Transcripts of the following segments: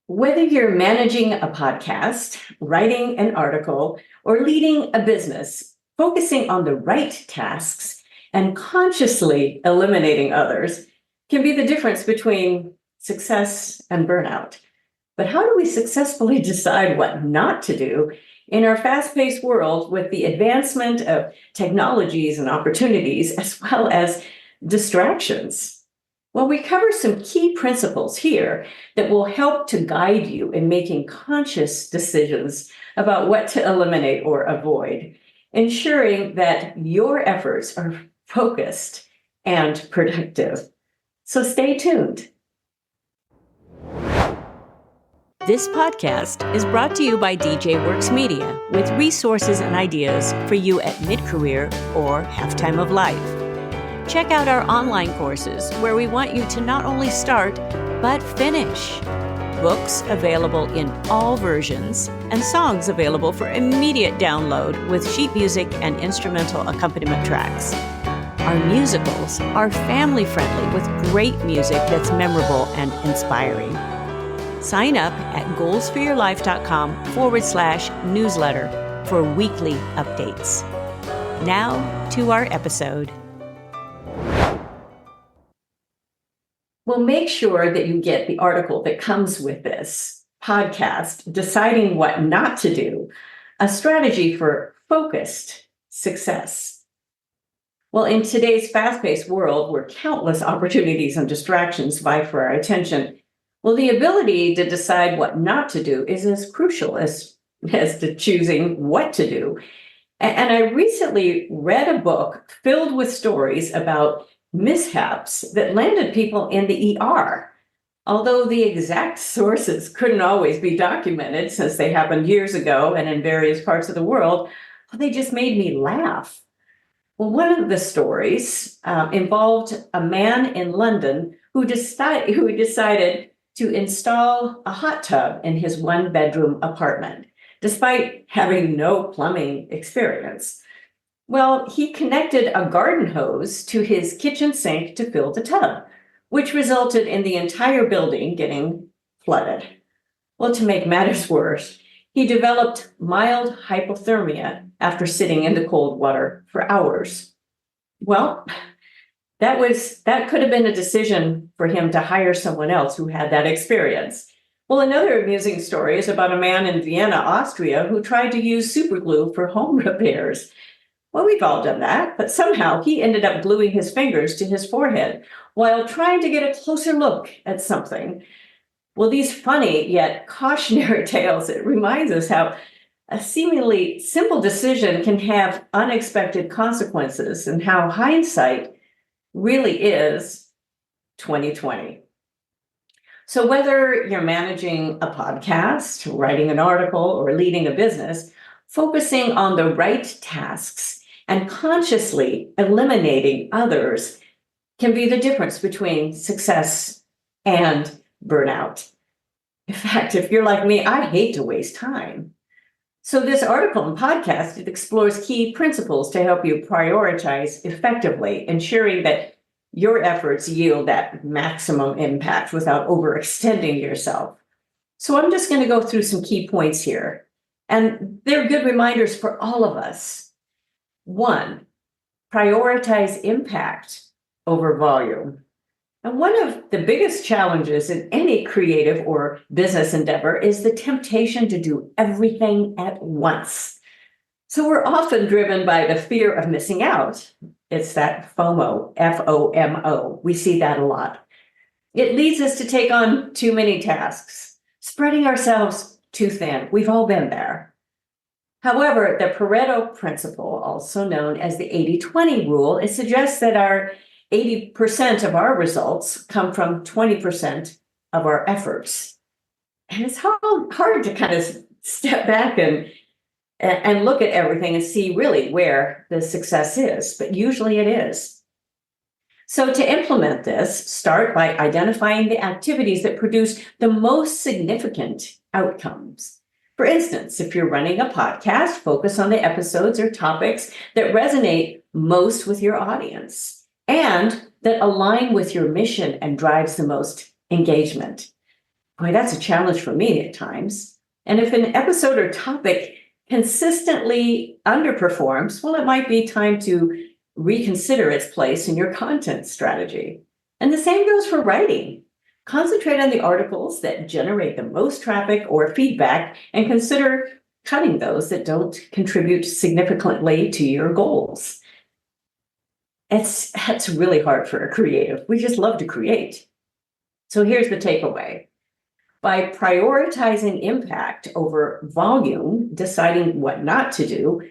Whether you're managing a podcast, writing an article, or leading a business, focusing on the right tasks and consciously eliminating others can be the difference between success and burnout. But how do we successfully decide what not to do in our fast-paced world with the advancement of technologies and opportunities, as well as distractions? Well, we cover some key principles here that will help to guide you in making conscious decisions about what to eliminate or avoid, ensuring that your efforts are focused and productive. So stay tuned. This podcast is brought to you by DJ Works Media with resources and ideas for you at mid-career or halftime of life. Check out our online courses where we want you to not only start, but finish. Books available in all versions and songs available for immediate download with sheet music and instrumental accompaniment tracks. Our musicals are family-friendly with great music that's memorable and inspiring. Sign up at goalsforyourlife.com/newsletter for weekly updates. Now to our episode. Well, make sure that you get the article that comes with this podcast, Deciding What Not to Do, a strategy for focused success. Well, in today's fast-paced world where countless opportunities and distractions vie for our attention, well, the ability to decide what not to do is as crucial as to choosing what to do. And I recently read a book filled with stories about mishaps that landed people in the ER. Although the exact sources couldn't always be documented since they happened years ago and in various parts of the world, they just made me laugh. Well, one of the stories involved a man in London who decided to install a hot tub in his one-bedroom apartment, despite having no plumbing experience. Well, he connected a garden hose to his kitchen sink to fill the tub, which resulted in the entire building getting flooded. Well, to make matters worse, he developed mild hypothermia after sitting in the cold water for hours. Well, that could have been a decision for him to hire someone else who had that experience. Well, another amusing story is about a man in Vienna, Austria, who tried to use superglue for home repairs. Well, we've all done that, but somehow he ended up gluing his fingers to his forehead while trying to get a closer look at something. Well, these funny yet cautionary tales, it reminds us how a seemingly simple decision can have unexpected consequences and how hindsight really is 2020. So whether you're managing a podcast, writing an article, or leading a business, focusing on the right tasks and consciously eliminating others can be the difference between success and burnout. In fact, if you're like me, I hate to waste time. So this article and podcast, it explores key principles to help you prioritize effectively, ensuring that your efforts yield that maximum impact without overextending yourself. So I'm just going to go through some key points here, and they're good reminders for all of us. 1, prioritize impact over volume. And one of the biggest challenges in any creative or business endeavor is the temptation to do everything at once. So we're often driven by the fear of missing out. It's that FOMO, F-O-M-O. We see that a lot. It leads us to take on too many tasks, spreading ourselves too thin. We've all been there. However, the Pareto principle, also known as the 80-20 rule, it suggests that our 80% of our results come from 20% of our efforts. And it's hard to kind of step back and look at everything and see really where the success is, but usually it is. So to implement this, start by identifying the activities that produce the most significant outcomes. For instance, if you're running a podcast, focus on the episodes or topics that resonate most with your audience and that align with your mission and drives the most engagement. Boy, that's a challenge for me at times. And if an episode or topic consistently underperforms, well, it might be time to reconsider its place in your content strategy. And the same goes for writing. Concentrate on the articles that generate the most traffic or feedback and consider cutting those that don't contribute significantly to your goals. That's really hard for a creative. We just love to create. So here's the takeaway. By prioritizing impact over volume, deciding what not to do,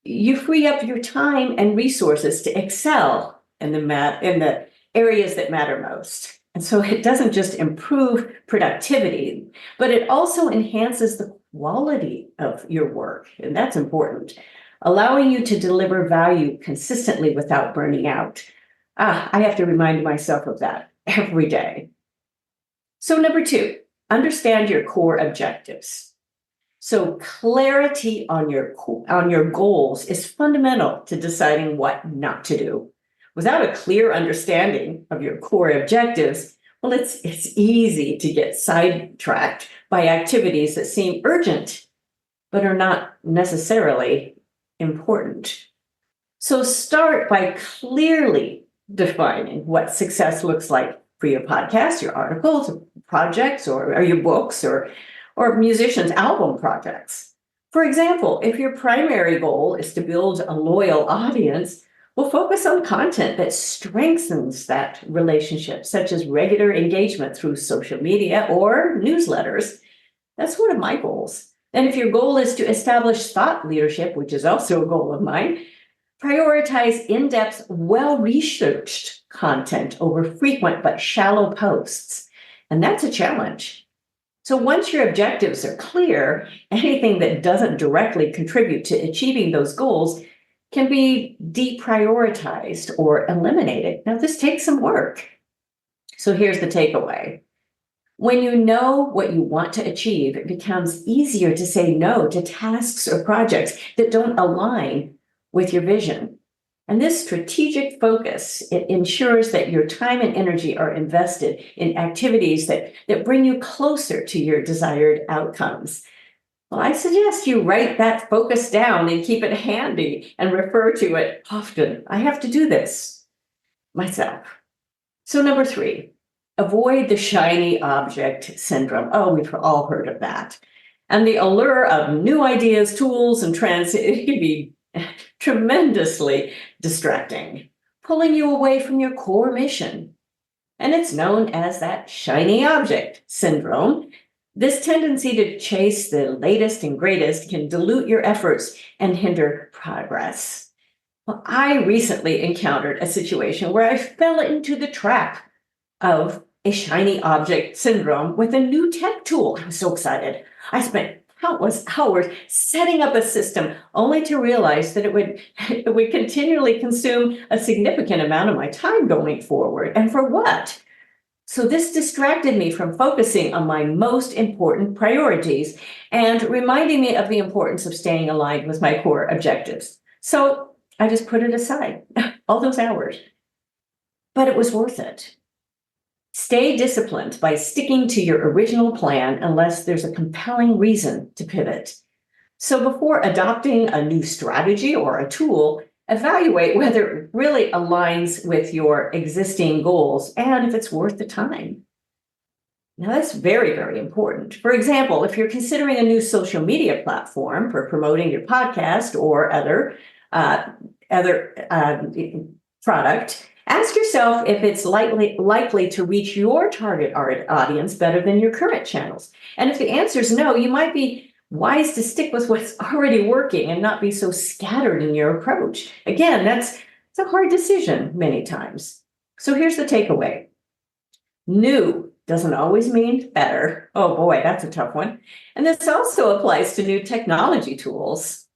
you free up your time and resources to excel in the areas that matter most. And so it doesn't just improve productivity, but it also enhances the quality of your work. And that's important, allowing you to deliver value consistently without burning out. I have to remind myself of that every day. So number 2, understand your core objectives. So clarity on your goals is fundamental to deciding what not to do. Without a clear understanding of your core objectives, well, it's easy to get sidetracked by activities that seem urgent, but are not necessarily important. So start by clearly defining what success looks like for your podcast, your articles, projects, or your books, or musicians' album projects. For example, if your primary goal is to build a loyal audience, we'll focus on content that strengthens that relationship, such as regular engagement through social media or newsletters. That's one of my goals. And if your goal is to establish thought leadership, which is also a goal of mine, prioritize in-depth, well-researched content over frequent but shallow posts. And that's a challenge. So once your objectives are clear, anything that doesn't directly contribute to achieving those goals can be deprioritized or eliminated. Now, this takes some work. So here's the takeaway. When you know what you want to achieve, it becomes easier to say no to tasks or projects that don't align with your vision. And this strategic focus, it ensures that your time and energy are invested in activities that bring you closer to your desired outcomes. Well, I suggest you write that focus down and keep it handy and refer to it often. I have to do this myself. So number 3, avoid the shiny object syndrome. Oh, we've all heard of that. And the allure of new ideas, tools, and trends, it can be tremendously distracting, pulling you away from your core mission. And it's known as that shiny object syndrome. This tendency to chase the latest and greatest can dilute your efforts and hinder progress. Well, I recently encountered a situation where I fell into the trap of a shiny object syndrome with a new tech tool. I was so excited. I spent countless hours setting up a system only to realize that it would continually consume a significant amount of my time going forward. And for what? So this distracted me from focusing on my most important priorities and reminding me of the importance of staying aligned with my core objectives. So I just put it aside, all those hours. But it was worth it. Stay disciplined by sticking to your original plan unless there's a compelling reason to pivot. So before adopting a new strategy or a tool, evaluate whether it really aligns with your existing goals and if it's worth the time. Now, that's very, very important. For example, if you're considering a new social media platform for promoting your podcast or other product, ask yourself if it's likely to reach your target audience better than your current channels. And if the answer is no, you might be wise to stick with what's already working and not be so scattered in your approach. Again, it's a hard decision many times. So here's the takeaway. New doesn't always mean better. Oh boy, that's a tough one. And this also applies to new technology tools.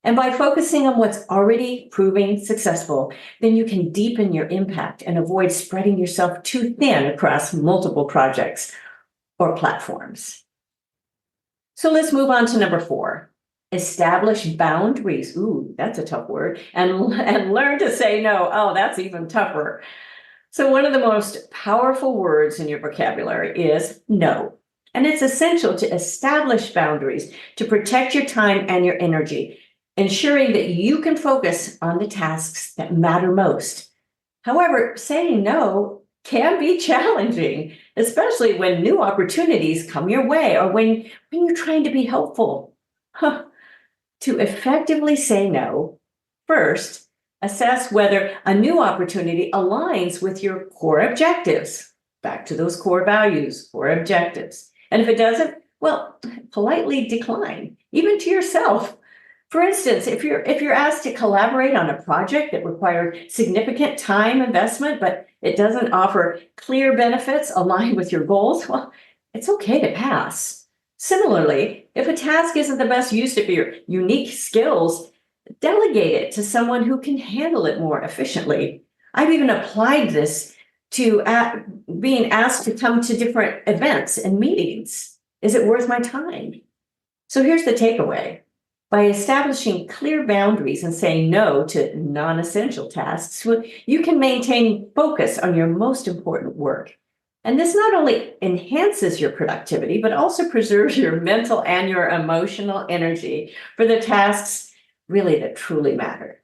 And by focusing on what's already proving successful, then you can deepen your impact and avoid spreading yourself too thin across multiple projects or platforms. So let's move on to number 4. Establish boundaries. Ooh, that's a tough word. And learn to say no. Oh, that's even tougher. So one of the most powerful words in your vocabulary is no. And it's essential to establish boundaries to protect your time and your energy, ensuring that you can focus on the tasks that matter most. However, saying no can be challenging, especially when new opportunities come your way or when you're trying to be helpful. To effectively say no, first, assess whether a new opportunity aligns with your core objectives. Back to those core values, core objectives. And if it doesn't, well, politely decline, even to yourself. For instance, if you're asked to collaborate on a project that requires significant time investment, but it doesn't offer clear benefits aligned with your goals, well, it's okay to pass. Similarly, if a task isn't the best use of your unique skills, delegate it to someone who can handle it more efficiently. I've even applied this to being asked to come to different events and meetings. Is it worth my time? So here's the takeaway. By establishing clear boundaries and saying no to non-essential tasks, you can maintain focus on your most important work. And this not only enhances your productivity, but also preserves your mental and your emotional energy for the tasks really that truly matter.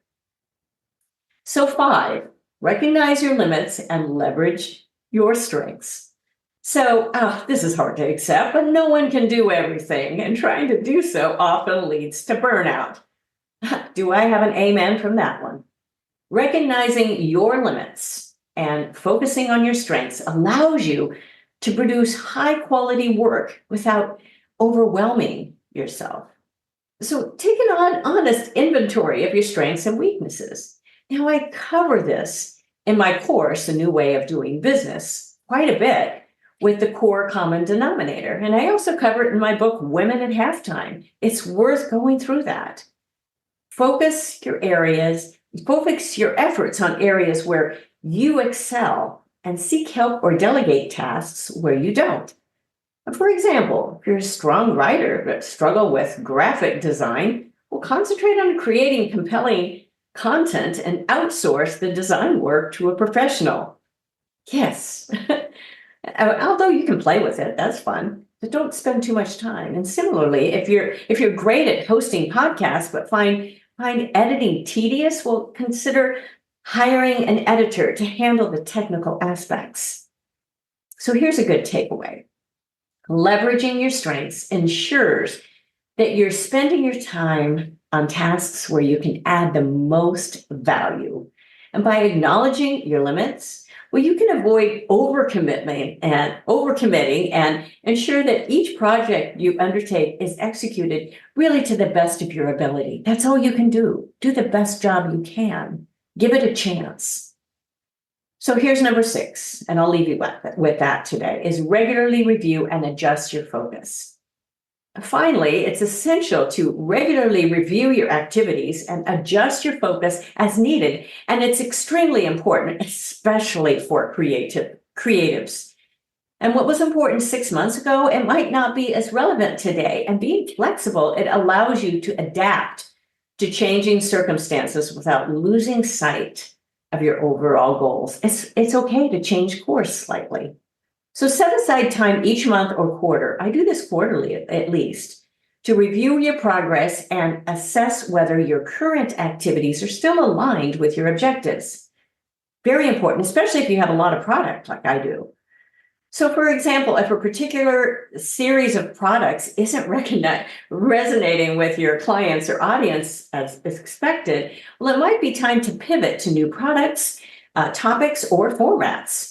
So 5, recognize your limits and leverage your strengths. So this is hard to accept, but no one can do everything, and trying to do so often leads to burnout. Do I have an amen from that one? Recognizing your limits and focusing on your strengths allows you to produce high quality work without overwhelming yourself. So take an honest inventory of your strengths and weaknesses. Now, I cover this in my course, A New Way of Doing Business, quite a bit with the core common denominator. And I also cover it in my book, Women at Halftime. It's worth going through that. Focus your efforts on areas where you excel and seek help or delegate tasks where you don't. For example, if you're a strong writer but struggle with graphic design, well, concentrate on creating compelling content and outsource the design work to a professional. Yes. Although you can play with it, that's fun, but don't spend too much time. And similarly, if you're great at hosting podcasts but find editing tedious, well, consider hiring an editor to handle the technical aspects. So here's a good takeaway. Leveraging your strengths ensures that you're spending your time on tasks where you can add the most value. And by acknowledging your limits, well, you can avoid overcommitting and ensure that each project you undertake is executed really to the best of your ability. That's all you can do. Do the best job you can. Give it a chance. So here's number 6, and I'll leave you with that today, is regularly review and adjust your focus. Finally, it's essential to regularly review your activities and adjust your focus as needed. And it's extremely important, especially for creatives. And what was important 6 months ago, it might not be as relevant today. And being flexible, it allows you to adapt to changing circumstances without losing sight of your overall goals. It's okay to change course slightly. So set aside time each month or quarter. I do this quarterly at least, to review your progress and assess whether your current activities are still aligned with your objectives. Very important, especially if you have a lot of product like I do. So for example, if a particular series of products isn't resonating with your clients or audience as expected, well, it might be time to pivot to new products, topics, or formats.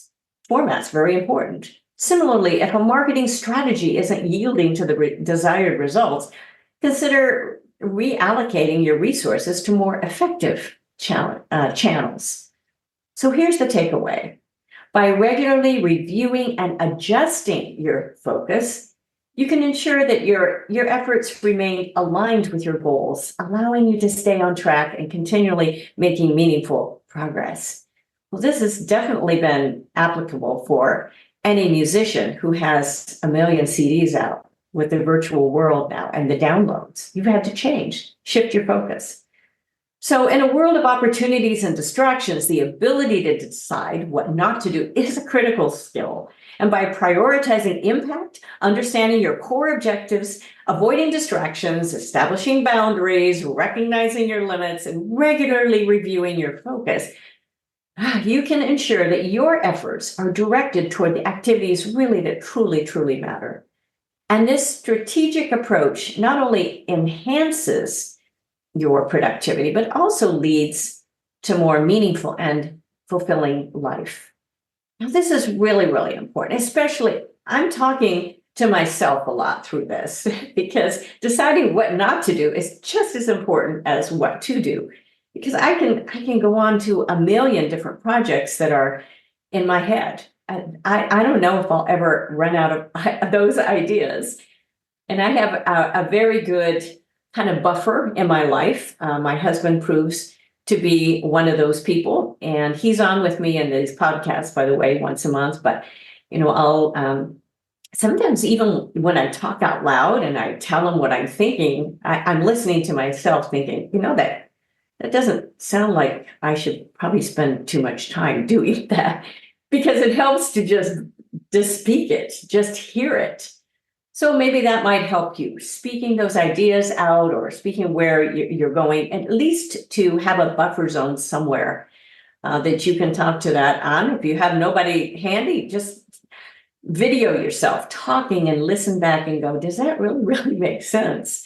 Formats, very important. Similarly, if a marketing strategy isn't yielding to the desired results, consider reallocating your resources to more effective channels. So here's the takeaway. By regularly reviewing and adjusting your focus, you can ensure that your efforts remain aligned with your goals, allowing you to stay on track and continually making meaningful progress. Well, this has definitely been applicable for any musician who has a million CDs out with the virtual world now and the downloads. You've had to shift your focus. So in a world of opportunities and distractions, the ability to decide what not to do is a critical skill. And by prioritizing impact, understanding your core objectives, avoiding distractions, establishing boundaries, recognizing your limits, and regularly reviewing your focus, you can ensure that your efforts are directed toward the activities really that truly, truly matter. And this strategic approach not only enhances your productivity, but also leads to more meaningful and fulfilling life. Now, this is really, really important, especially I'm talking to myself a lot through this because deciding what not to do is just as important as what to do. Because I can go on to a million different projects that are in my head. I don't know if I'll ever run out of those ideas. And I have a very good kind of buffer in my life. My husband proves to be one of those people, and he's on with me in these podcasts, by the way, once a month. But I'll sometimes even when I talk out loud and I tell him what I'm thinking, I'm listening to myself thinking, that doesn't sound like I should probably spend too much time doing that, because it helps to just speak it, just hear it. So maybe that might help you, speaking those ideas out or speaking where you're going, at least to have a buffer zone somewhere that you can talk to that on. If you have nobody handy, just video yourself talking and listen back and go, does that really make sense?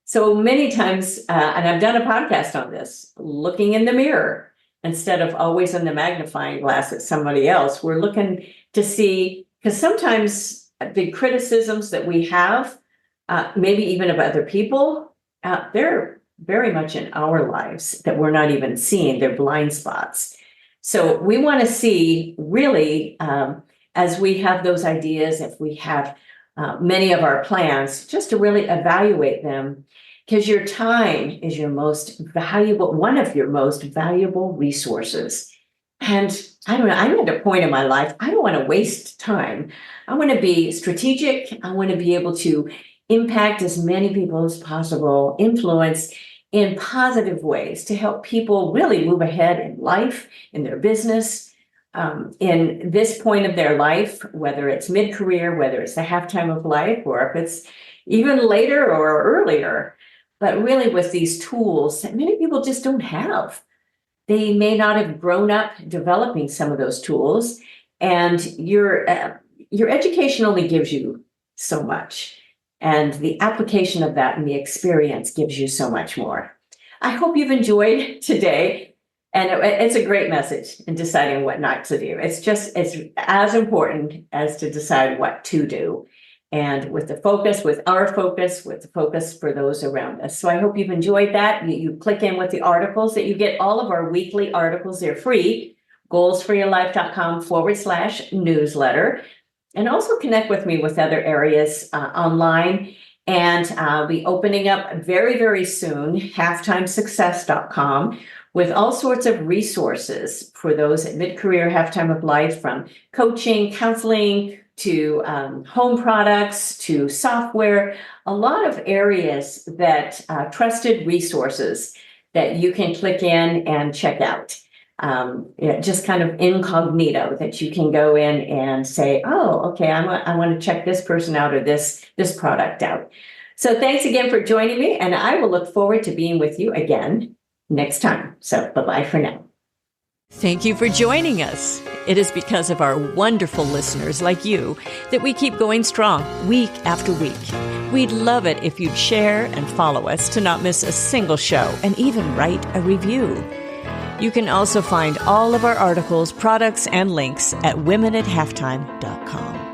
So many times, and I've done a podcast on this, looking in the mirror instead of always in the magnifying glass at somebody else. We're looking to see, because sometimes the criticisms that we have, maybe even of other people, they're very much in our lives that we're not even seeing. They're blind spots. So we want to see really, as we have those ideas, if we have many of our plans, just to really evaluate them, because your time is one of your most valuable resources. And I don't know, I'm at a point in my life, I don't want to waste time. I want to be strategic. I want to be able to impact as many people as possible, influence in positive ways to help people really move ahead in life, in their business, in this point of their life, whether it's mid-career, whether it's the halftime of life, or if it's even later or earlier. But really with these tools that many people just don't have. They may not have grown up developing some of those tools, and your education only gives you so much. And the application of that and the experience gives you so much more. I hope you've enjoyed today. And it's a great message in deciding what not to do. It's as important as to decide what to do. And with the focus for those around us. So I hope you've enjoyed that. You click in with the articles that you get, all of our weekly articles. They're free, goalsforyourlife.com/newsletter. And also connect with me with other areas online. And I'll be opening up very, very soon, halftimesuccess.com, with all sorts of resources for those at mid-career, halftime of life, from coaching, counseling, to home products, to software, a lot of areas that trusted resources that you can click in and check out. Just kind of incognito, that you can go in and say, oh, okay, I want to check this person out or this product out. So thanks again for joining me, and I will look forward to being with you again next time. So bye-bye for now. Thank you for joining us. It is because of our wonderful listeners like you that we keep going strong week after week. We'd love it if you'd share and follow us to not miss a single show, and even write a review. You can also find all of our articles, products, and links at womenathalftime.com.